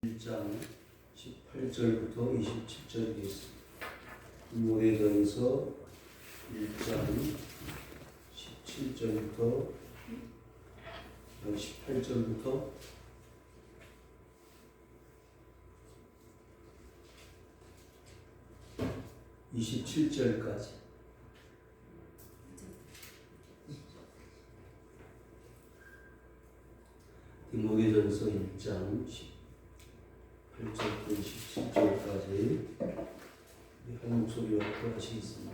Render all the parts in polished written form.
1장 18절부터 27절이 있습니다. 모세전서 1장 17절부터 18절부터 27절까지 디모데전서 1장 18절부터 27절까지 한 목소리로 하시겠습니다.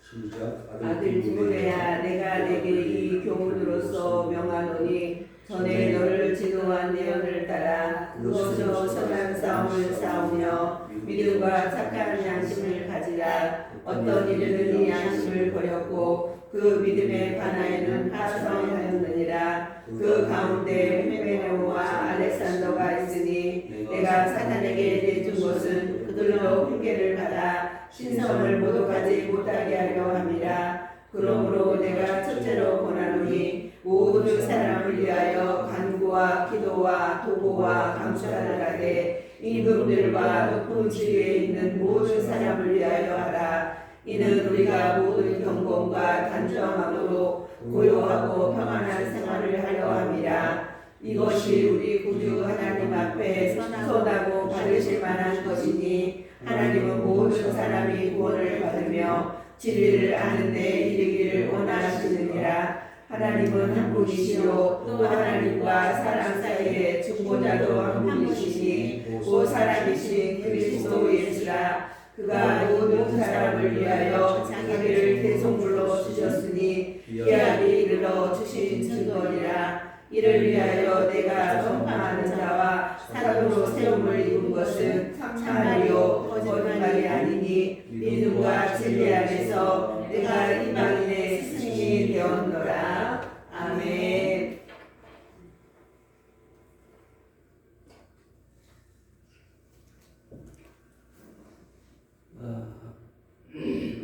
시작. 아들 디모데야, 내가 내게 이 교훈으로서 명하노니 전에 너를 지도한 예언을 따라 그것으로 선한 싸움을 싸우며 믿음과 착한 양심을 가지라. 어떤 이들은 이 양심을 버렸고 그 믿음의 관하에는 파성하였느니라. 그 가운데 히메네오와 알렉산더가 있으니 내가 사탄에게 내준 것은 그들로 훈계를 받아 신성을 모독하지 못하게 하려 함이라. 그러므로 내가 첫째로 권하노니 모든 사람을 위하여 간구와 기도와 도구와 감사를 하되 임금들과 높은 지위에 있는 모든 사람을 위하여 하라. 이는 우리가 모든 경건과 단정함으로 고요하고 평안한 생활을 하려 함이라. 이것이 우리 구주 하나님 앞에 선하고 받으실 만한 것이니 하나님은 모든 사람이 구원을 받으며 진리를 아는 데 이르기를 원하시느니라. 하나님은 한 분이시요 또 하나님과 사람 사이에 중보자도 한 분이시니 오 사람이신 그리스도 예수라. 그가 모든 사람을 위하여 자기를 대속물로 주셨으니 기약이 이르러 주신 증거니라. 이를 위하여 내가 선포하는 자와 사도로 세움을 입은 것은 참말이요 거짓말이 아니니 믿음과 진리 안에서 내가 이방인의 스승이 되었노라. 아멘.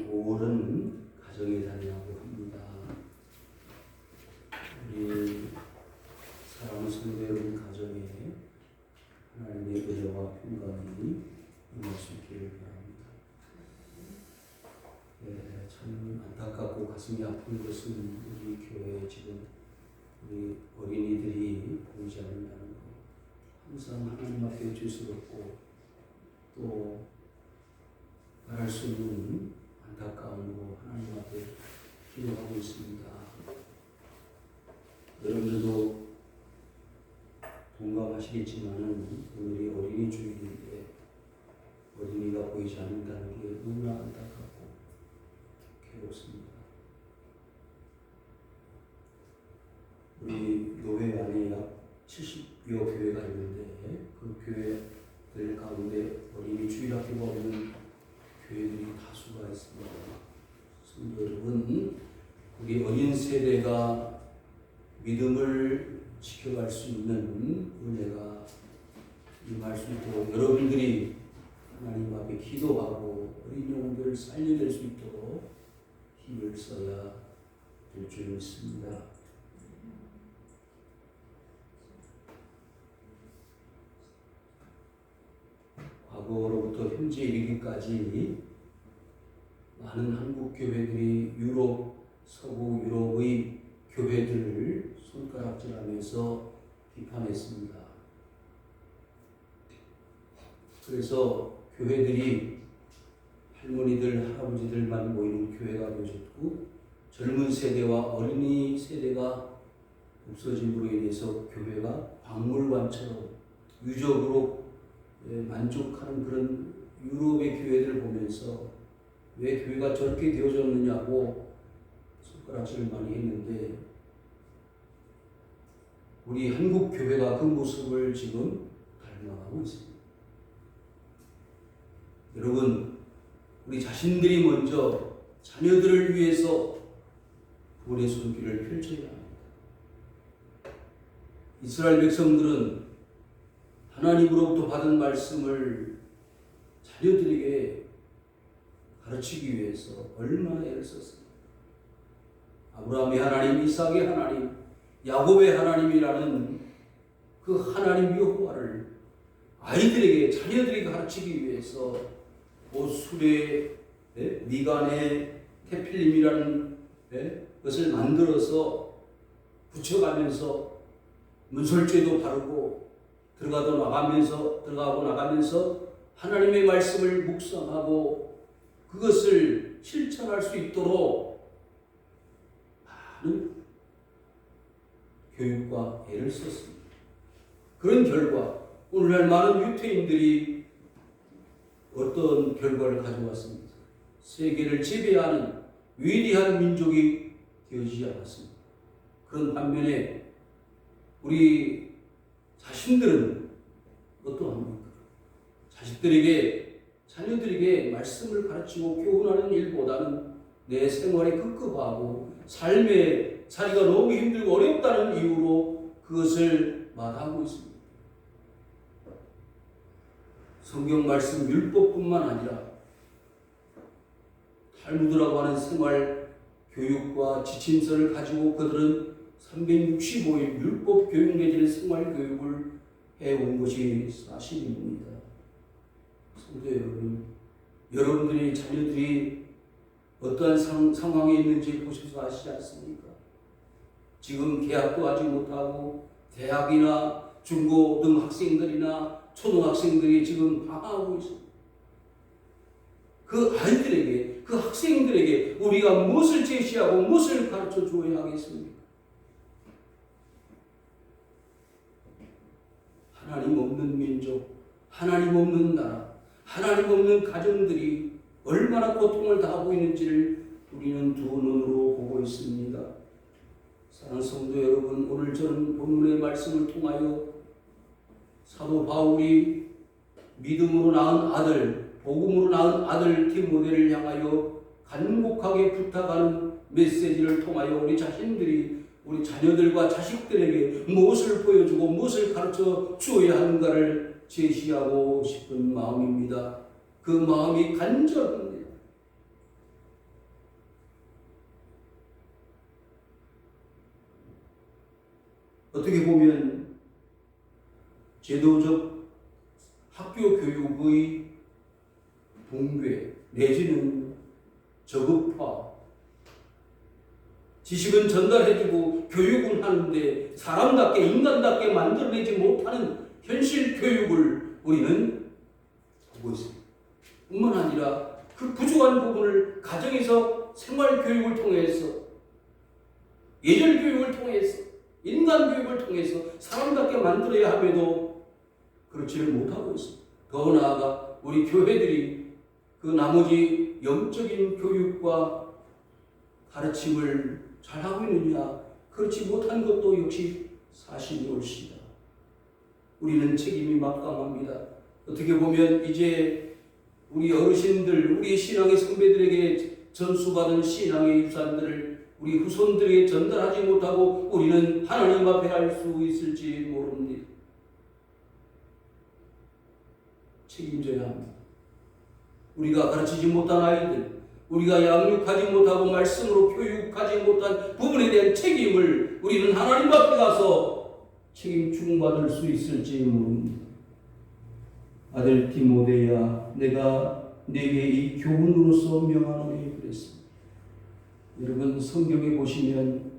오월은 가정의 달이라고 합니다. 우리 사랑하는 성도 여러분 가정에 하나님의 은혜와 평강이 임할 수 있기를 바랍니다. 참 안타깝고 가슴이 아픈 것은 우리 교회에 지금 우리 어린이들이 보이지 않는다는 것, 항상 하나님 앞에 죄스럽고 또 말할 수 없는 안타까움으로 하나님 앞에 기도하고 있습니다. 여러분들도 동감하시겠지만은 오늘이 어린이 주일인데 어린이가 보이지 않는다는 게 너무나 안타깝고 괴롭습니다. 우리 교회 안에 약 70여 교회가 있는데 그 교회들 가운데 어린이 주일학교가 없는 교회들이 다수가 있습니다. 성도 여러분, 우리 어린 세대가 믿음을 지켜갈 수 있는 은혜가 임할 수 있도록 여러분들이 하나님 앞에 기도하고 어린 영혼들을 살려낼 수 있도록 힘을 써야 될 줄 믿습니다. 과거로부터 현재 이르기까지 많은 한국 교회들이 유럽, 서구 유럽의 교회들을 손가락질하면서 비판했습니다. 그래서 교회들이 할머니들, 할아버지들만 모이는 교회가 되어졌고 젊은 세대와 어린이 세대가 없어짐으로 인해서 교회가 박물관처럼 유적으로 만족하는 그런 유럽의 교회들을 보면서 왜 교회가 저렇게 되어졌느냐고 손가락질을 많이 했는데 우리 한국 교회가 그 모습을 지금 닮아가고 있습니다. 여러분, 우리 자신들이 먼저 자녀들을 위해서 구원의 손길을 펼쳐야 합니다. 이스라엘 백성들은 하나님으로부터 받은 말씀을 자녀들에게 가르치기 위해서 얼마나 애를 썼습니까? 아브라함의 하나님, 이삭의 하나님, 야곱의 하나님이라는 그 하나님 여호와를 아이들에게 자녀들에게 가르치기 위해서 술에 미간에 테필림이라는 것을 만들어서 붙여가면서 문설죄도 바르고 들어가고 나가면서 하나님의 말씀을 묵상하고 그것을 실천할 수 있도록 많은 교육과 애를 썼습니다. 그런 결과 오늘날 많은 유태인들이 어떤 결과를 가져왔습니다. 세계를 지배하는 위대한 민족이 되어지지 않았습니다. 그런 반면에 우리 자신들은 어떠합니까? 자녀들에게 말씀을 가르치고 교훈하는 일보다는 내 생활에 급급하고 삶의 자리가 너무 힘들고 어렵다는 이유로 그것을 마다하고 있습니다. 성경 말씀 율법뿐만 아니라 탈무드라고 하는 생활 교육과 지침서를 가지고 그들은 365일 율법 교육 내지는 생활 교육을 해온 것이 사실입니다. 성도 여러분, 여러분들의 자녀들이 어떠한 상황에 있는지 보셔서 아시지 않습니까? 지금 개학도 하지 못하고 대학이나 중고등학생들이나 초등학생들이 지금 방황하고 있습니다. 그 아이들에게, 그 학생들에게 우리가 무엇을 제시하고 무엇을 가르쳐 줘야 하겠습니까? 하나님 없는 민족, 하나님 없는 나라, 하나님 없는 가정들이 얼마나 고통을 당하고 있는지를 우리는 두 눈으로 보고 있습니다. 사랑하는 성도 여러분, 오늘 저는 본문의 말씀을 통하여 사도 바울이 믿음으로 낳은 아들, 복음으로 낳은 아들 디모데를 향하여 간곡하게 부탁하는 메시지를 통하여 우리 자신들이 우리 자녀들과 자식들에게 무엇을 보여주고 무엇을 가르쳐 주어야 하는가를 제시하고 싶은 마음입니다. 그 마음이 간절합니다. 어떻게 보면 제도적 학교 교육의 붕괴 내지는 저급화, 지식은 전달해주고 교육은 하는데 사람답게 인간답게 만들어내지 못하는 현실 교육을 우리는 보고 있습니다. 뿐만 아니라 그 부족한 부분을 가정에서 생활 교육을 통해서, 예절 교육을 통해서, 인간 교육을 통해서 사람답게 만들어야 함에도 그렇지를 못하고 있습니다. 더 나아가 우리 교회들이 그 나머지 영적인 교육과 가르침을 잘하고 있느냐, 그렇지 못한 것도 역시 사실이 옳시다. 우리는 책임이 막강합니다. 어떻게 보면 이제 우리 어르신들, 우리 신앙의 선배들에게 전수받은 신앙의 유산들을 우리 후손들에게 전달하지 못하고 우리는 하나님 앞에 할 수 있을지 모릅니다. 책임져야 합니다. 우리가 가르치지 못한 아이들, 우리가 양육하지 못하고 말씀으로 교육하지 못한 부분에 대한 책임을 우리는 하나님 앞에 가서 책임 추궁받을 수 있을지 모릅니다. 아들 디모데야, 내가 네게 이 교훈으로서 명하노니 그랬습니다. 여러분, 성경에 보시면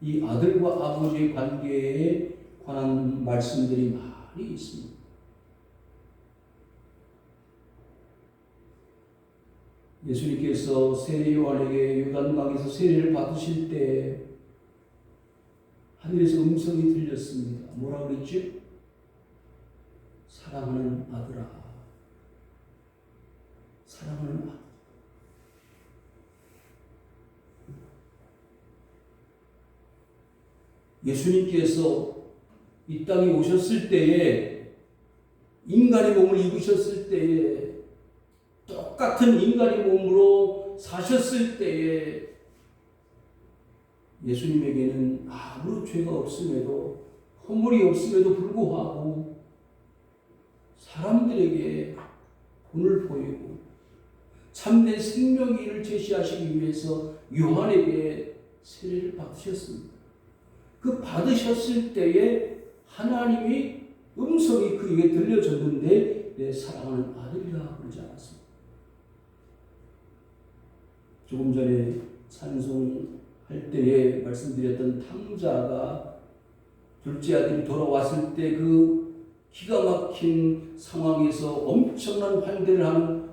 이 아들과 아버지의 관계에 관한 말씀들이 많이 있습니다. 예수님께서 세례 요한에게 요단강에서 세례를 받으실 때 하늘에서 음성이 들렸습니다. 뭐라고 그랬죠? 사랑하는 아들아, 사랑하는 아들. 예수님께서 이 땅에 오셨을 때에, 인간의 몸을 입으셨을 때에, 똑같은 인간의 몸으로 사셨을 때에 예수님에게는 아무런 죄가 없음에도, 허물이 없음에도 불구하고 사람들에게 본을 보이고 참된 생명의 길을 제시하시기 위해서 요한에게 세례를 받으셨습니다. 그 받으셨을 때에 하나님의 음성이 그에게 들려졌는데 내 사랑하는 아들이라 그러지 않았습니다. 조금 전에 찬송할 때에 말씀드렸던 탕자가 둘째 아들이 돌아왔을 때 그 기가 막힌 상황에서 엄청난 환대를 하는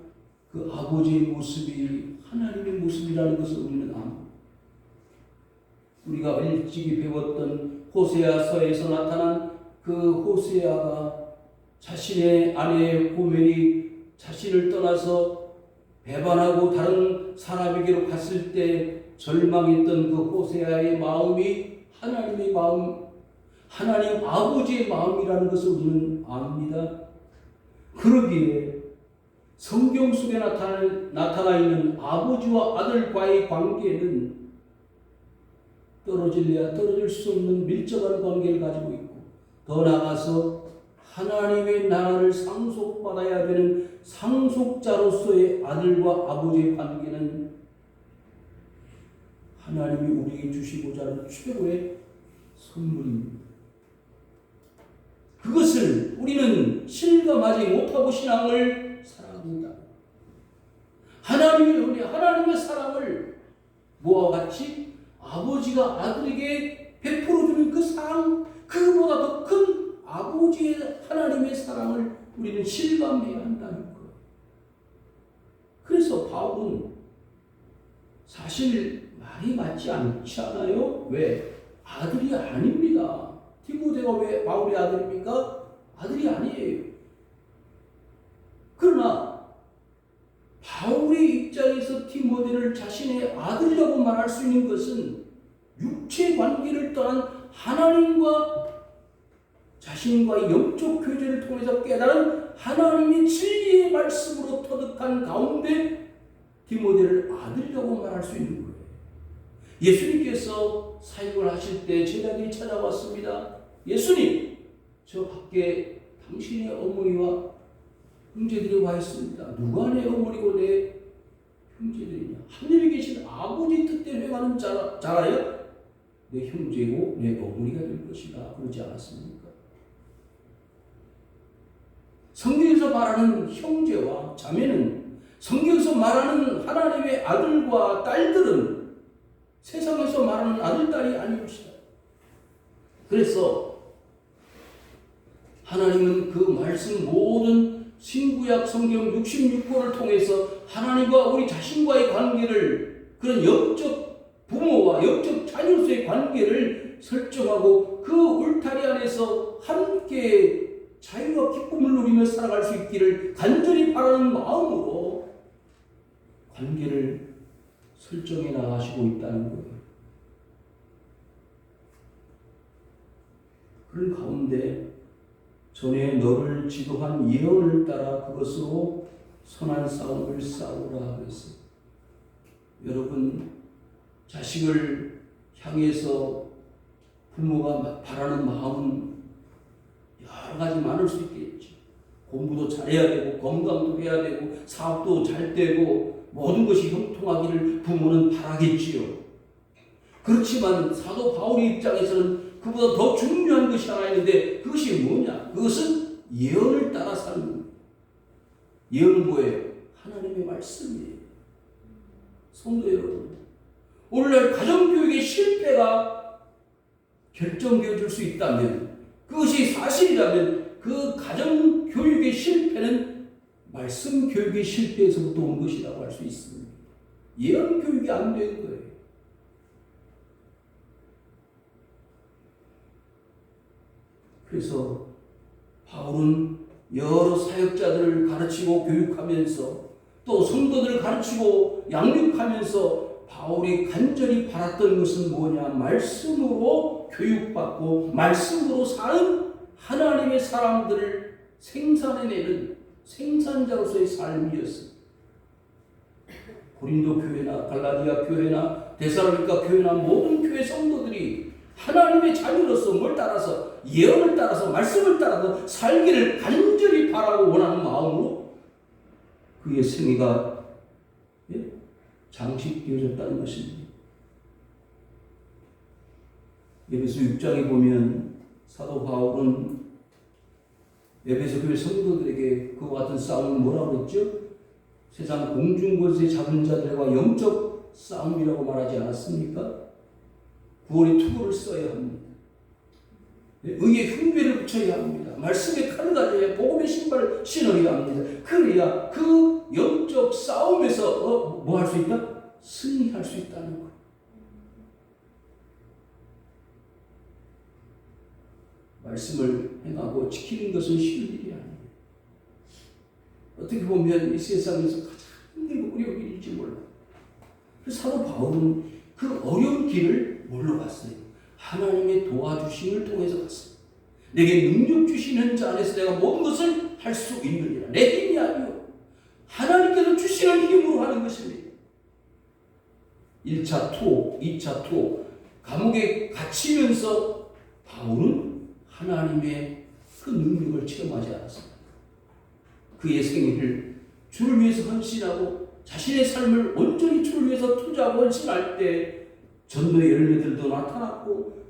그 아버지의 모습이 하나님의 모습이라는 것을 우리는 압니다. 우리가 일찍이 배웠던 호세아서에서 나타난 그 호세아가 자신의 아내 고멜이 자신을 떠나서 배반하고 다른 사람에게로 갔을 때 절망했던 그 호세아의 마음이 하나님의 마음, 하나님 아버지의 마음이라는 것을 우리는 압니다. 그러기에 성경 속에 나타나 있는 아버지와 아들과의 관계는 떨어질래야 떨어질 수 없는 밀접한 관계를 가지고 있고, 더 나아가서 하나님의 나라를 상속받아야 되는 상속자로서의 아들과 아버지의 관계는 하나님이 우리에게 주시고자 하는 최고의 선물입니다. 그것을 우리는 실감하지 못하고 신앙을 살아갑니다. 하나님의 은혜, 하나님의 사랑을 뭐와 같이 아버지가 아들에게 베풀어주는 그 사랑, 그보다 더 큰 아버지의 하나님의 사랑을 우리는 실감해야 한다는 것. 그래서 바울은 사실 말이 맞지 않지 않아요? 왜? 아들이 아닙니다. 디모데가 왜 바울의 아들입니까? 아들이 아니에요. 그러나 바울의 입장에서 디모데를 자신의 아들이라고 말할 수 있는 것은 육체 관계를 떠난 하나님과 자신과의 영적 교제를 통해서 깨달은 하나님의 진리의 말씀으로 터득한 가운데 디모데를 아들이라고 말할 수 있는 거예요. 예수님께서 사역을 하실 때 제자들이 찾아왔습니다. 예수님, 저 밖에 당신의 어머니와 형제들이 와 있습니다. 누가 내 어머니고 내 형제들이냐? 하늘에 계신 아버지 뜻대로 행하는 자라야 내 형제고 내 어머니가 될 것이다. 그러지 않았습니까? 성경에서 말하는 형제와 자매는, 성경에서 말하는 하나님의 아들과 딸들은 세상에서 말하는 아들, 딸이 아니옵시다. 그래서 하나님은 그 말씀 모든 신구약 성경 66권을 통해서 하나님과 우리 자신과의 관계를, 그런 영적 부모와 영적 자녀로서의 관계를 설정하고 그 울타리 안에서 함께 자유와 기쁨을 누리며 살아갈 수 있기를 간절히 바라는 마음으로 관계를 설정해 나가시고 있다는 거예요. 그런 가운데 전에 너를 지도한 예언을 따라 그것으로 선한 싸움을 싸우라 그랬어요. 여러분, 자식을 향해서 부모가 바라는 마음은 여러 가지 많을 수 있겠죠. 공부도 잘해야 되고, 건강도 해야 되고, 사업도 잘 되고, 모든 것이 형통하기를 부모는 바라겠지요. 그렇지만 사도 바울의 입장에서는 그보다 더 중요한 것이 하나 있는데, 그것이 뭐냐? 그것은 예언을 따라 사는 겁니다. 예언은 뭐예요? 하나님의 말씀이에요. 성도 여러분, 오늘날 가정교육의 실패가 결정되어 줄 수 있다면, 그것이 사실이라면 그 가정교육의 실패는 말씀 교육의 실패에서부터 온 것이라고 할 수 있습니다. 예언 교육이 안 된 거예요. 그래서 바울은 여러 사역자들을 가르치고 교육하면서 또 성도들을 가르치고 양육하면서 바울이 간절히 바랐던 것은 뭐냐? 말씀으로 교육받고 말씀으로 사는 하나님의 사람들을 생산해내는 생산자로서의 삶이었습니다. 고린도 교회나 갈라디아 교회나 데살로니가 교회나 모든 교회 성도들이 하나님의 자녀로서 뭘 따라서, 예언을 따라서, 말씀을 따라서 살기를 간절히 바라고 원하는 마음으로 그의 생애가 장식되어졌다는 것입니다. 에베소 6장에 보면 사도 바울은 에베소 교회 성도들에게 그와 같은 싸움을 뭐라고 그랬죠? 세상 공중권세 잡은 자들과 영적 싸움이라고 말하지 않았습니까? 구원의 투구를 써야 합니다. 의의 흉배를 붙여야 합니다. 말씀의 칼을 가져야 복음의 신발을 신어야 합니다. 그래야 그 영적 싸움에서 뭐 할 수 있다? 승리할 수 있다는 거예요. 말씀을 행하고 지키는 것은 쉬운 일이 아니에요. 어떻게 보면 이 세상에서 가장 힘들고 어려운 일일지 몰라요. 그래서 사도 바울은 그 어려운 길을 뭘로 갔어요? 하나님의 도와주심을 통해서 갔어요. 내게 능력 주시는 자 안에서 내가 모든 것을 할 수 있느니라. 내 힘이 아니요 하나님께서 주시는 힘으로 하는 것입니다. 1차 투옥, 2차 투옥, 감옥에 갇히면서 바울은 하나님의 그 능력을 체험하지 않았습니다. 그의 생애를 주를 위해서 헌신하고 자신의 삶을 온전히 주를 위해서 투자하고 헌신할 때 전도의 열매들도 나타났고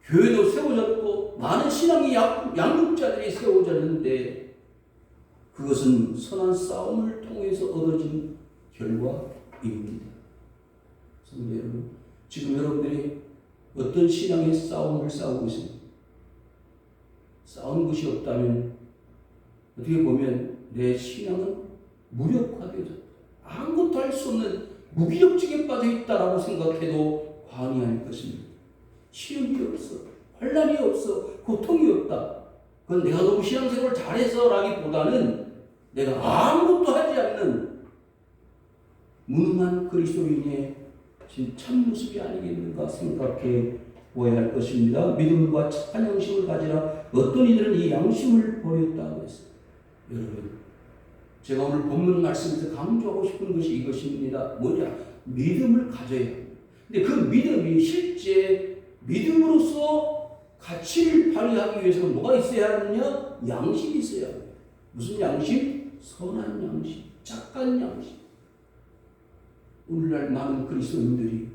교회도 세워졌고 많은 신앙의 양육자들이 세워졌는데 그것은 선한 싸움을 통해서 얻어진 결과입니다. 성도 여러분, 지금 여러분들이 어떤 신앙의 싸움을 싸우고 있습니까? 싸우는 것이 없다면 어떻게 보면 내 신앙은 무력화되어졌다. 아무것도 할 수 없는 무기력증에 빠져있다라고 생각해도 과언이 아닐 것입니다. 시험이 없어, 환난이 없어, 고통이 없다. 그건 내가 너무 신앙생활을 잘해서라기보다는 내가 아무것도 하지 않는 무능한 그리스도인의 참모습이 아니겠는가 생각해 보아야 할 것입니다. 믿음과 착한 양심을 가지라. 어떤 이들은 이 양심을 버렸다고 했어요. 여러분, 제가 오늘 본문 말씀에서 강조하고 싶은 것이 이것입니다. 뭐냐? 믿음을 가져야 합니다. 근데 그 믿음이 실제 믿음으로서 가치를 발휘하기 위해서는 뭐가 있어야 하느냐? 양심이 있어야 합니다. 무슨 양심? 선한 양심, 착한 양심. 오늘날 많은 그리스도인들이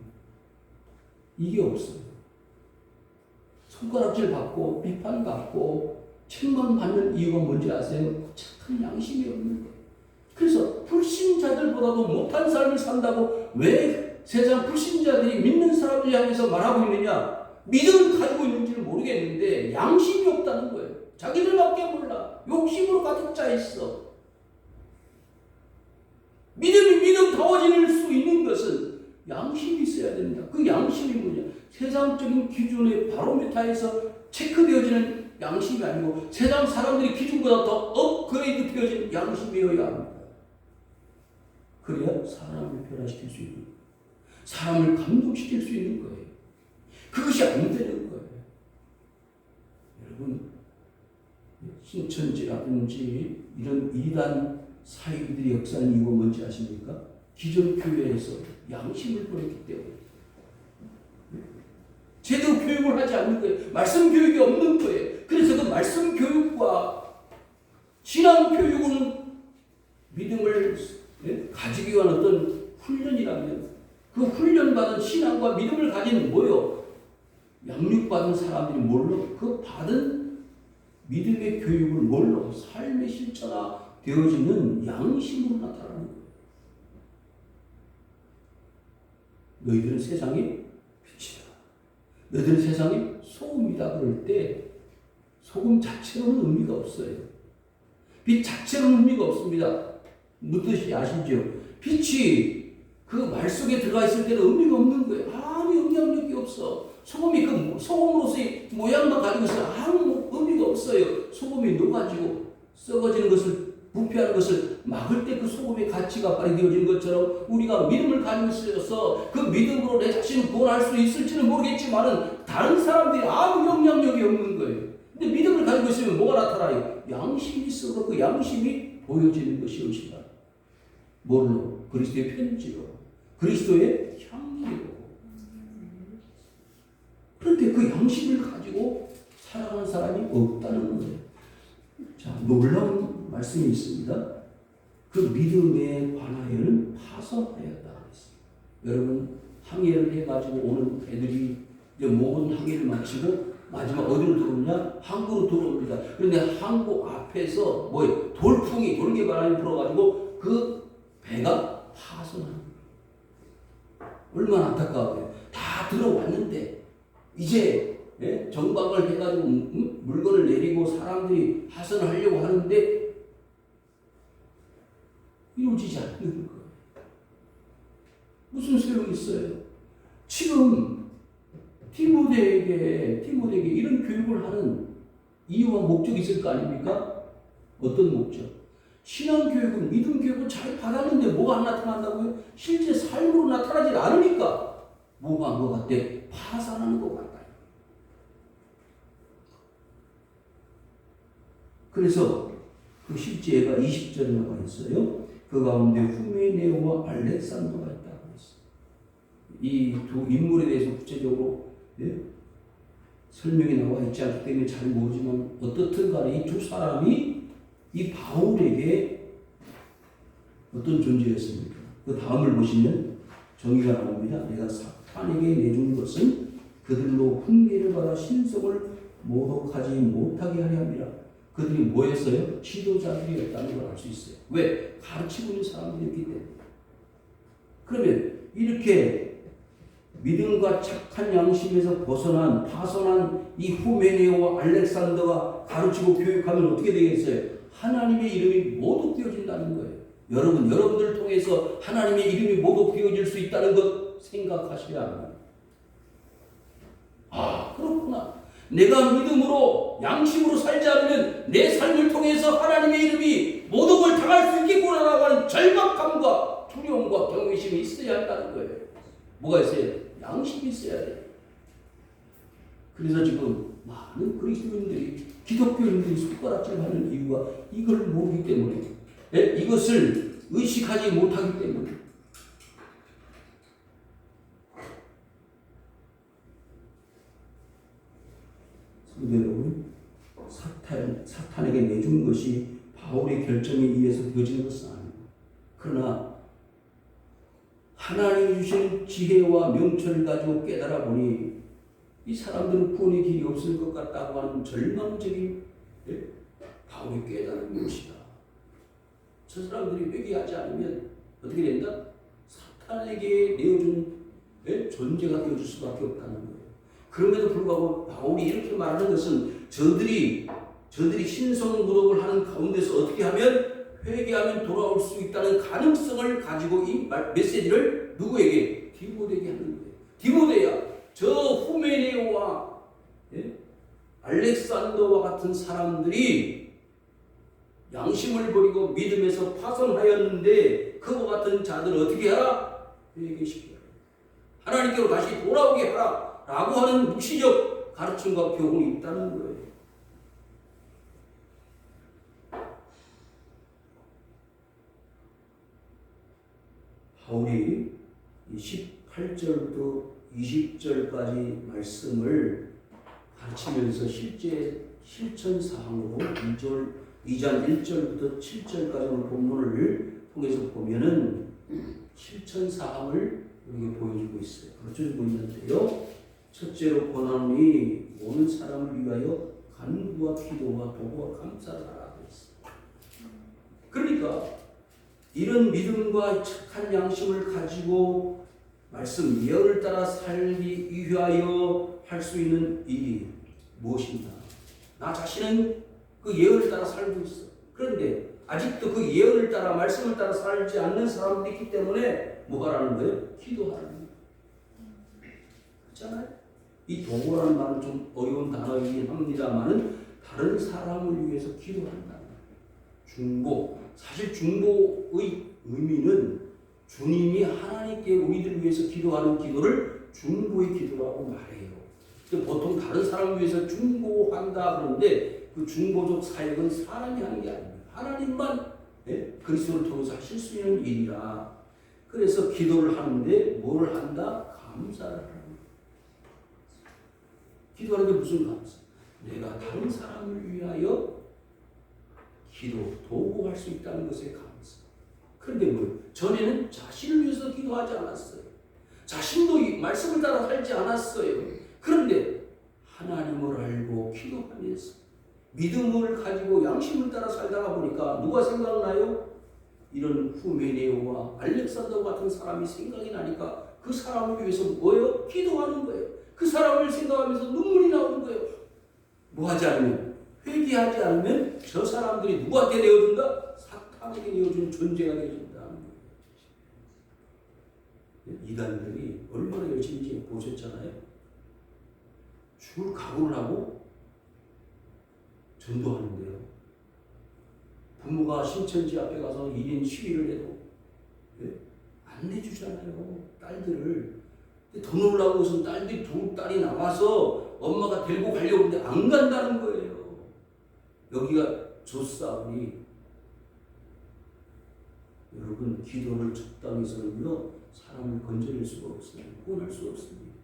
이게 없어요. 손가락질 받고 비판 받고 책망받는 이유가 뭔지 아세요? 착한 양심이 없는 거예요. 그래서 불신자들보다도 못한 삶을 산다고 왜 세상 불신자들이 믿는 사람들 향해서 말하고 있느냐? 믿음을 가지고 있는지를 모르겠는데 양심이 없다는 거예요. 자기들밖에 몰라. 욕심으로 가득 차 있어. 믿음이 믿음다워질 수 있는 것은 양심이 있어야 됩니다. 그 양심이 뭐냐? 세상적인 기준의 바로미터에서 체크되어지는 양심이 아니고 세상 사람들의 기준보다 더 업그레이드 되어진 양심이어야 합니다. 그래야 사람을 변화시킬 수 있는 거예요. 사람을 감동시킬 수 있는 거예요. 그것이 안 되는 거예요. 여러분, 신천지라든지 이런 이단 사이비들의 역사는 이유가 뭔지 아십니까? 기존 교회에서 양심을 버렸기 때문에 제대로 교육을 하지 않는 거예요. 말씀 교육이 없는 거예요. 그래서 그 말씀 교육과 신앙 교육은 믿음을 가지기 위한 어떤 훈련이라면 그 훈련받은 신앙과 믿음을 가진 뭐요? 양육받은 사람들이 뭘로? 그 받은 믿음의 교육을 뭘로? 삶의 실천화 되어지는 양심으로 나타나는 거예요. 너희들은 세상의 빛이다. 너희들은 세상의 소금이다. 그럴 때 소금 자체로는 의미가 없어요. 빛 자체로는 의미가 없습니다. 무슨 뜻이 아시죠? 빛이 그 말 속에 들어가 있을 때는 의미가 없는 거예요. 아무 영향력이 없어. 소금이 그 소금으로서의 모양만 가지고 있어요. 아무 의미가 없어요. 소금이 녹아지고 썩어지는 것을 부패하는 것을 막을 때 그 소금의 가치가 발휘되어지는 것처럼 우리가 믿음을 가지고 있어서 그 믿음으로 내 자신을 구원할 수 있을지는 모르겠지만은 다른 사람들이 아무 영향력이 없는 거예요. 근데 믿음을 가지고 있으면 뭐가 나타나요? 양심이 있어. 그 양심이 보여지는 것이 것이다. 뭘로? 그리스도의 편지로, 그리스도의 향기로. 그런데 그 양심을 가지고 살아가는 사람이 없다는 거예요. 자, 놀라운 말씀이 있습니다. 그 믿음에 관하여는 파선하였다. 여러분, 항해를 해가지고 오는 애들이 이제 모든 항해를 마치고 마지막 어디로 들어오냐? 항구로 들어옵니다. 그런데 항구 앞에서 뭐예요? 돌풍이 돌개바람이 불어가지고 그 배가 파손합니다. 얼마나 안타까워요. 다 들어왔는데 이제 정박을 해가지고 물건을 내리고 사람들이 하선을 하려고 하는데 이루어지지 않는 거예요. 무슨 소용이 있어요? 지금 디모데에게 이런 교육을 하는 이유와 목적이 있을 거 아닙니까? 어떤 목적? 신앙교육은 믿음 교육을 잘 받았는데 뭐가 안 나타난다고요? 실제 삶으로 나타나지 않으니까 뭐가 한 것 같대? 파산하는 것 같아요. 그래서 그 실제가 20절에 나와 있어요. 그 가운데 후메네오와 알렉산더가 있다고 했어요. 이 두 인물에 대해서 구체적으로 설명이 나와 있지 않기 때문에 잘 모르지만 어떻든 간에 이 두 사람이 이 바울에게 어떤 존재였습니까? 그 다음을 보시면 정의가 나옵니다. 내가 사탄에게 내준 것은 그들로 훈계를 받아 신성을 모독하지 못하게 하려 함이라. 그들이 뭐였어요? 지도자들이었다는 걸 알 수 있어요. 왜? 가르치고 있는 사람들이었기 때문에. 그러면 이렇게 믿음과 착한 양심에서 파손한 이 후메네오와 알렉산더가 가르치고 교육하면 어떻게 되겠어요? 하나님의 이름이 모독되어진다는 거예요. 여러분들을 통해서 하나님의 이름이 모독되어질 수 있다는 것 생각하셔야 합니다. 아, 그렇구나. 내가 믿음으로 양심으로 살지 않으면 내 삶을 통해서 하나님의 이름이 모독을 당할 수 있겠구나라고 하는 절박함과 두려움과 경외심이 있어야 한다는 거예요. 뭐가 있어요? 양심이 있어야 돼요. 그래서 지금 많은 그리스도인들이 기독교인들이 손가락질하는 이유가 이걸 모르기 때문에, 이것을 의식하지 못하기 때문에. 성도 여러분, 사탄에게 내준 것이 바울의 결정에 의해서 되어지는 것은 아닙니다. 그러나 하나님이 주신 지혜와 명철을 가지고 깨달아 보니 이 사람들은 구원의 길이 없을 것 같다고 하는 절망적인 바울이 깨달은 것이다. 저 사람들이 회개하지 않으면 어떻게 된다? 사탄에게 내어준 존재가 되어줄 수밖에 없다는 거예요. 그럼에도 불구하고 바울이 이렇게 말하는 것은 저들이 신성모독을 하는 가운데서 어떻게 하면 회개하면 돌아올 수 있다는 가능성을 가지고 이 메시지를 누구에게? 디모데에게 하는 거예요. 디모데야, 저 후메네오와 알렉산더와 같은 사람들이 양심을 버리고 믿음에서 파손하였는데 그와 같은 자들을 어떻게 하라? 회개시켜라. 하나님께로 다시 돌아오게 하라 라고 하는 묵시적 가르침과 교훈이 있다는 거예요. 바울이 18절부터 20절까지 말씀을 가르치면서 실제 실천사항으로 2장 1절부터 7절까지 본문을 통해서 보면은 실천사항을 우리에게 보여주고 있어요. 보여주고 있는데요. 첫째로 권하노니 모든 사람을 위하여 간구와 기도와 도구와 감사를 하라고 했어요. 그러니까 이런 믿음과 착한 양심을 가지고 말씀 예언을 따라 살기 위하여 할 수 있는 일이 무엇인가? 나 자신은 그 예언을 따라 살고 있어. 그런데 아직도 그 예언을 따라 말씀을 따라 살지 않는 사람들이 있기 때문에 뭐 하라는 거예요? 기도하라는 거예요. 그렇잖아요? 이 도구라는 말은 좀 어려운 단어이긴 합니다만은 다른 사람을 위해서 기도한다는 거예요. 중보. 사실 중보의 의미는 주님이 하나님께 우리들을 위해서 기도하는 기도를 중보의 기도라고 말해요. 보통 다른 사람을 위해서 중보한다 그러는데 그 중보적 사역은 사람이 하는 게 아닙니다. 하나님만 그리스도를 통해서 하실 수 있는 일이라. 그래서 기도를 하는데 뭘 한다? 감사를 하는 거예요. 기도하는 게 무슨 감사? 내가 다른 사람을 위하여 기도, 도구할 수 있다는 것에 감사. 그런데 뭐 전에는 자신을 위해서 기도하지 않았어요. 자신도 말씀을 따라 살지 않았어요. 그런데 하나님을 알고 기도하면서 믿음을 가지고 양심을 따라 살다가 보니까 누가 생각나요? 이런 후메네오와 알렉산더 같은 사람이 생각이 나니까 그 사람을 위해서 뭐예요? 기도하는 거예요. 그 사람을 생각하면서 눈물이 나오는 거예요. 뭐 하지 않으면, 회개하지 않으면 저 사람들이 누구한테 내어준다? 사탄에게 내어준 존재가 되어준다. 이단들이 얼마나 열심히 보셨잖아요. 죽을 각오를 하고 전도하는데요. 부모가 신천지 앞에 가서 1인 시위를 해도 안 내주잖아요. 딸들을. 더 놀라운 것은 딸들이 두 딸이 나와서 엄마가 데리고 가려고 하는데 안 간다는 거예요. 여기가 조싸우니 여러분 기도를 적당히 해서는요 사람을 건져낼 수가 없습니다. 구원할 수 없습니다.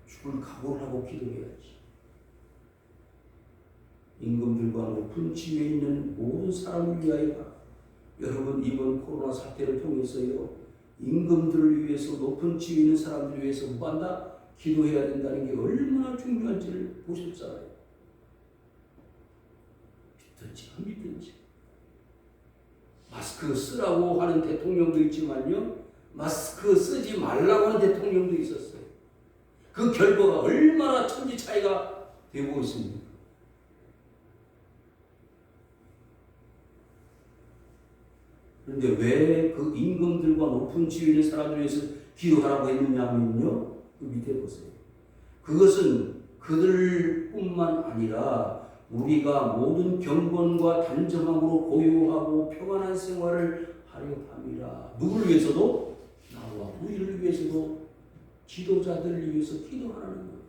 죽을 각오를 하고 기도해야지. 임금들과 높은 지위에 있는 모든 사람을 위하여 여러분 이번 코로나 사태를 통해서요 임금들을 위해서 높은 지위에 있는 사람들을 위해서 무한다 기도해야 된다는 게 얼마나 중요한지를 보셨잖아요. 믿든지 안 믿든지. 마스크 쓰라고 하는 대통령도 있지만요 마스크 쓰지 말라고 하는 대통령도 있었어요. 그 결과가 얼마나 천지 차이가 되고 있습니까? 그런데 왜 그 임금들과 높은 지위에 있는 사람들 위해서 기도하라고 했느냐면요 그 밑에 보세요. 그것은 그들뿐만 아니라 우리가 모든 경건과 단정함으로 고요하고 평안한 생활을 하려 함이라. 누구를 위해서도? 나와 우리를 위해서도 지도자들을 위해서 기도하라는 거예요.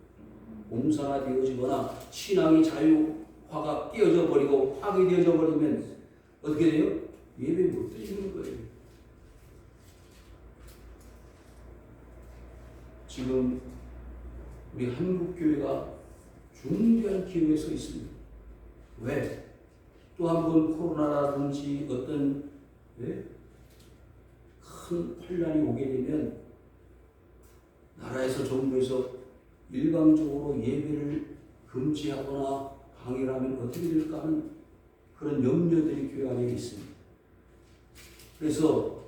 공산화되어지거나 신앙이 자유화가 깨어져 버리고 파괴되어져 버리면 어떻게 돼요? 예배 못 드리는 거예요. 지금 우리 한국교회가 중대한 기회에 서 있습니다. 왜? 또 한 번 코로나라든지 어떤 큰 혼란이 오게 되면 나라에서 정부에서 일방적으로 예배를 금지하거나 방해를 하면 어떻게 될까 하는 그런 염려들이 교회 안에 있습니다. 그래서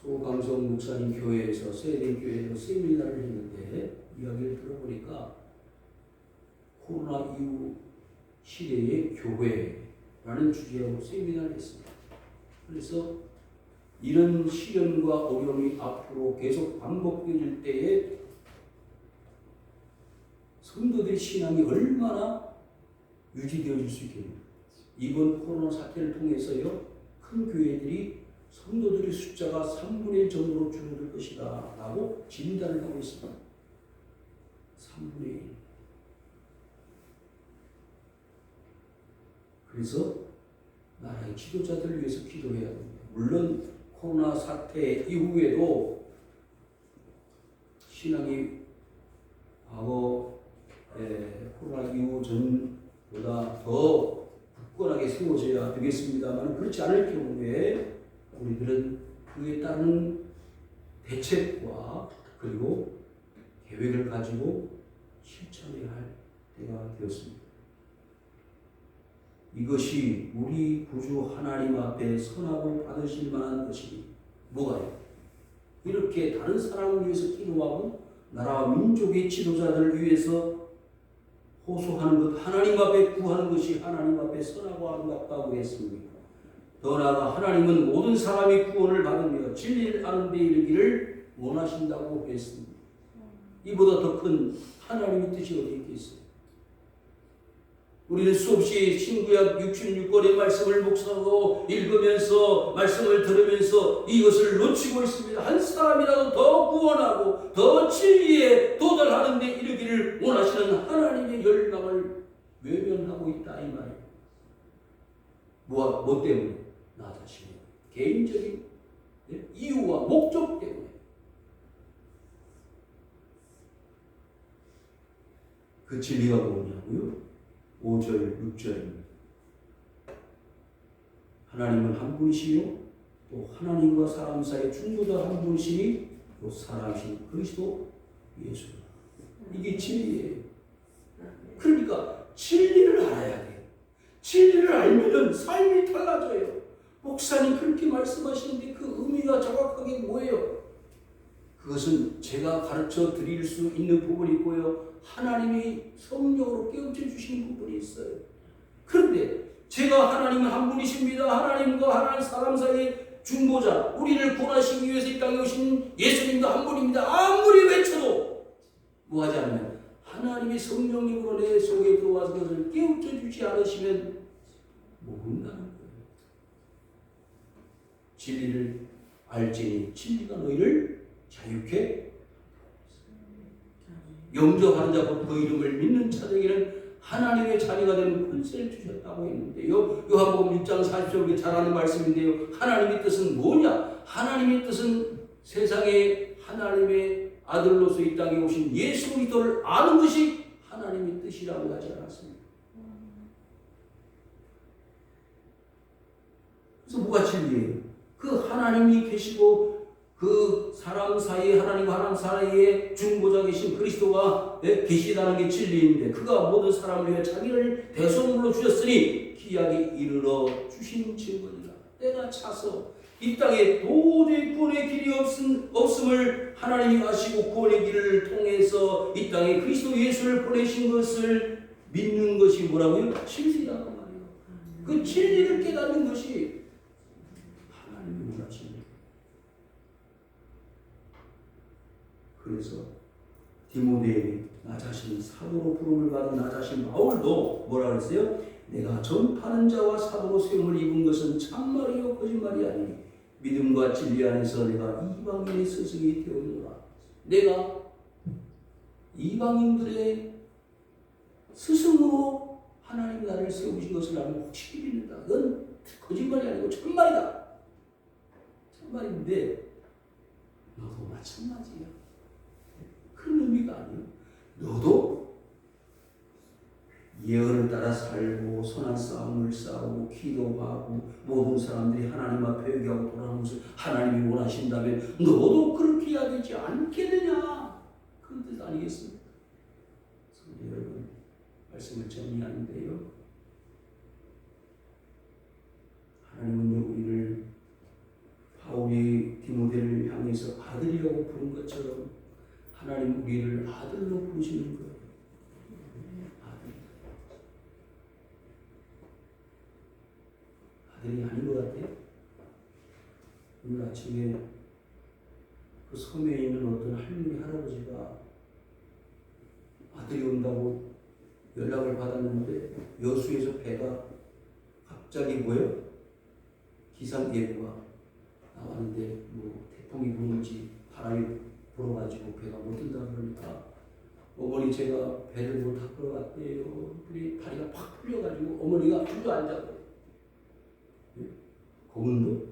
소강성 목사님 교회에서 세대 교회에서 세미나를 했는데 이야기를 들어보니까 코로나 이후 시대의 교회라는 주제로 세미나를 했습니다. 그래서 이런 시련과 어려움이 앞으로 계속 반복될 때에 성도들의 신앙이 얼마나 유지되어질 수 있겠는가. 이번 코로나 사태를 통해서요 큰 교회들이 성도들의 숫자가 3분의 1 정도로 줄어들 것이다 라고 진단을 하고 있습니다. 3분의 1. 그래서 나라의 지도자들을 위해서 기도해야 됩니다. 물론 코로나 사태 이후에도 신앙이 과거 코로나 이후 전보다 더 굳건하게 세워져야 되겠습니다만 그렇지 않을 경우에 우리들은 그에 따른 대책과 그리고 계획을 가지고 실천해야 할 때가 되었습니다. 이것이 우리 구주 하나님 앞에 선하고 받으실 만한 것이 뭐가요? 이렇게 다른 사람을 위해서 기도하고 나라와 민족의 지도자들을 위해서 호소하는 것, 하나님 앞에 구하는 것이 하나님 앞에 선하고 아름답다고 했습니다. 더 나아가 하나님은 모든 사람이 구원을 받으며 진리를 아는 데 이르기를 원하신다고 했습니다. 이보다 더 큰 하나님의 뜻이 어디 있겠어요? 우리는 수없이 신구약 66권의 말씀을 묵상하고 읽으면서 말씀을 들으면서 이것을 놓치고 있습니다. 한 사람이라도 더 구원하고 더 진리에 도달하는 데 이르기를 원하시는 하나님의 열망을 외면하고 있다 이 말이에요. 뭐 때문에? 나 자신의 개인적인 이유와 목적 때문에. 그 진리가 뭐냐고요? 5절, 6절입니다. 하나님은 한 분이시요 또 하나님과 사람 사이 중보자 한 분이시니 또 사람이신 그리스도 예수. 이게 진리예요. 그러니까 진리를 알아야 돼. 진리를 알면은 삶이 달라져요. 목사님 그렇게 말씀하시는데 그 의미가 정확하게 뭐예요? 그것은 제가 가르쳐 드릴 수 있는 부분이 있고요. 하나님이 성령으로 깨우쳐 주시는 부분이 있어요. 그런데 제가 하나님은 한 분이십니다. 하나님과 하나님 사람 사이의 중보자, 우리를 구원하시기 위해서 이 땅에 오신 예수님도 한 분입니다. 아무리 외쳐도 뭐하지 않으면 하나님의 성령님으로 내 속에 들어와서 그것을 깨우쳐 주지 않으시면 모른다는 거예요. 진리를 알지니 진리가 너희를 자유케 영접하는 자고 그 이름을 믿는 자들에게는 하나님의 자녀가 되는 권세를 주셨다고 했는데요. 요한복음 6장 40절에 잘 아는 말씀인데요. 하나님의 뜻은 뭐냐? 하나님의 뜻은 세상에 하나님의 아들로서 이 땅에 오신 예수 그리스도를 아는 것이 하나님의 뜻이라고 하지 않았습니다. 그래서 뭐가 진리예요? 그 하나님이 계시고 그 사람 사이에 하나님과 하나님 사이에 중보자 계신 그리스도가 계시다는 게 진리인데 그가 모든 사람을 위해 자기를 대속물로 주셨으니 기약이 이르러 주신 증거니라. 때가 차서 이 땅에 도저히 구원의 길이 없음을 하나님이 아시고 구원의 길을 통해서 이 땅에 그리스도 예수를 보내신 것을 믿는 것이 뭐라고요? 진리라고 말이에요. 그 진리를 깨닫는 것이 하나님의 원하십니다. 그래서 디모데에게 나 자신 사도로 부름을 받은 나 자신 바울도 뭐라 그랬어요? 내가 전파하는 자와 사도로 세움을 입은 것은 참말이요 거짓말이 아니니 믿음과 진리 안에서 내가 이방인의 스승이 되었노라. 내가 이방인들의 스승으로 하나님 나를 세우신 것을 나는 혹시 믿는다. 그건 거짓말이 아니고 참말이다. 참말인데 너도 마찬가지야. 그런 의미가 아니에요. 너도 예언을 따라 살고 선한 싸움을 싸우고 기도하고 모든 사람들이 하나님 앞에 회개하고 돌아오는 것을 하나님이 원하신다면 너도 그렇게 해야 되지 않겠느냐. 그런 뜻 아니겠습니까? 여러분 말씀을 정리하는데요. 하나님은 우리를 바울이 디모데를 향해서 아들이라고 부른 것처럼 하나님 우리를 아들로 부르시는 거예요. 아들이 아닌 것 같아요. 오늘 아침에 그 섬에 있는 어떤 할머니 할아버지가 아들이 온다고 연락을 받았는데 여수에서 배가 갑자기 뭐예요? 기상 예보가 나왔는데 뭐 태풍이 부는지 바람이 불어가지고 배가 못 뜬다 그러니까 어머니 제가 배를 못 타고 갔대요. 그랬더니 다리가 팍 풀려가지고 어머니가 주저앉았고 고문도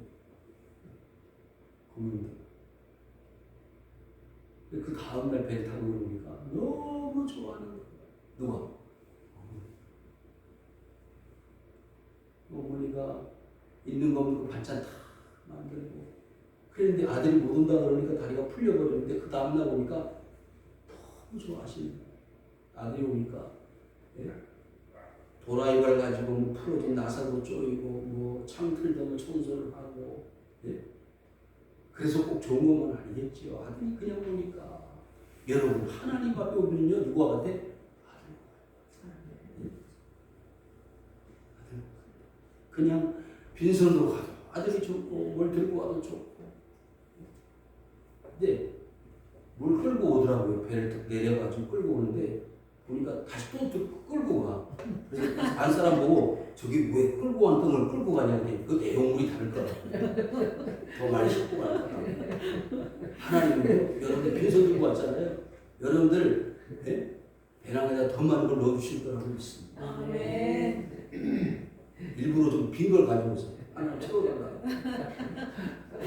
그 다음날 배를 타고 오니까 너무 좋아하는 거예요. 누가? 어머니가 있는 거 없는 거 반찬 다 만들고 그런데 아들이 못 온다 그러니까 다리가 풀려버렸는데 그 다음날 오니까 너무 좋아하시는 거예요. 아들이 오니까 도라이발 가지고 뭐 풀어진 나사도 쪼이고 뭐 창틀도 청소를 하고 그래서 꼭 좋은 것만 아니겠지요. 아들이 그냥 오니까 여러분 하나님 앞에 오면요 누구와 같아? 아들. 그냥 빈손으로 가도 아들이 좋고 뭘 들고 와도 좋고 근데 뭘 끌고 오더라고요. 배를 내려가지고 끌고 오는데 보니까 다시 또 끌고 가. 그래서 안 사람 보고 저기 왜 끌고 온 똥을 끌고 가냐니 그 내용물이 다를 거야. 더 많이 싣고 갈 거야. 하나님은 여러분들 빈손 들고 왔잖아요. 여러분들 배낭에다 더 많은 걸 넣어주실 거라고 믿습니다. 아멘. 일부러 좀 빈 걸 가지고 오세요. 하나님 채워달라고.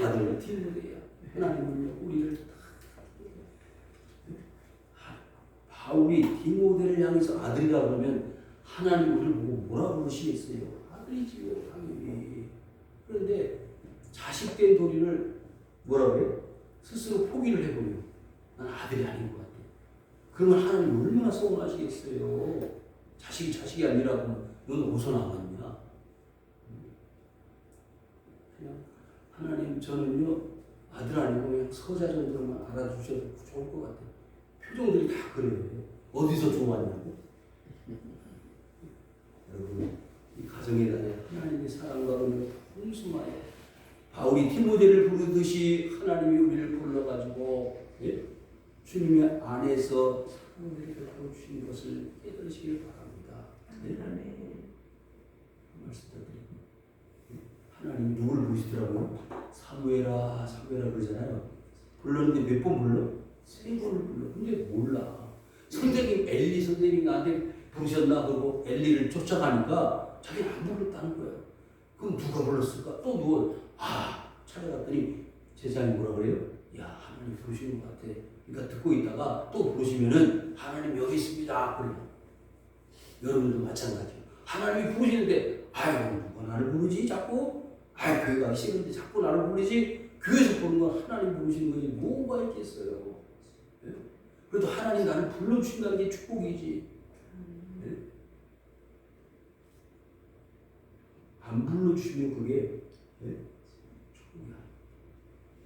아들 디모데야. 하나님은 우리를 바울이 디모데를 향해서 아들이라 그러면 하나님 우리를 보고 뭐라 부르시겠어요? 아들이지요, 당연히. 그런데 자식된 도리를 뭐라 그래요? 스스로 포기를 해버려요. 난 아들이 아닌 것 같아. 그러면 하나님 얼마나 서운하시겠어요. 자식이 아니라고 넌 어디서 나왔냐. 그냥 하나님 저는요 아들 아니고 그냥 서자 정도만 알아주셔도 좋을 것 같아요. 표정들이 다 그래요. 어디서 좋았냐고. 여러분 이 가정에 대한 하나님의 사랑과 은혜가 풍성하여 바울이 디모데를 부르듯이 하나님이 우리를 불러가지고 주님의 안에서 우리를 주신 것을 깨달으시길 바랍니다. 말씀 드립니다. 하나님이 누구를 부르시더라고요? 사무엘아 그러잖아요. 불렀는데 몇 번 불러? 3번을 불러. 근데 몰라. 선생님 엘리 선생님이 나한테 부르셨나 그러고 엘리를 쫓아가니까 자기는 안 불렀다는 거야. 그럼 누가 불렀을까? 또 누가 찾아갔더니 제자님 뭐라 그래요? 야 하나님 부르시는 것 같아. 그러니까 듣고 있다가 또 부르시면은 하나님 여기 있습니다. 그래요. 여러분들도 마찬가지예요. 하나님이 부르시는데 아유 누가 나를 부르지 자꾸? 아유 교회 가기 싫은데 자꾸 나를 부르지? 교회에서 보는 건 하나님 부르시는 거지 뭐가 있겠어요. 네? 그래도 하나님 나를 불러주신다는 게 축복이지. 네? 안 불러주시면 그게 축복이야.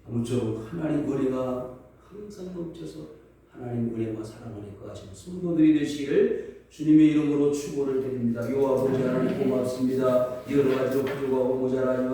아무쪼록 하나님 은혜가 항상 넘쳐서 하나님 은혜와 사랑 안에 거하시는 성도들이 되시기를 주님의 이름으로 축원을 드립니다. 여호와 아버지 하나님 고맙습니다. 여러 가지로 부족하고 모자라지만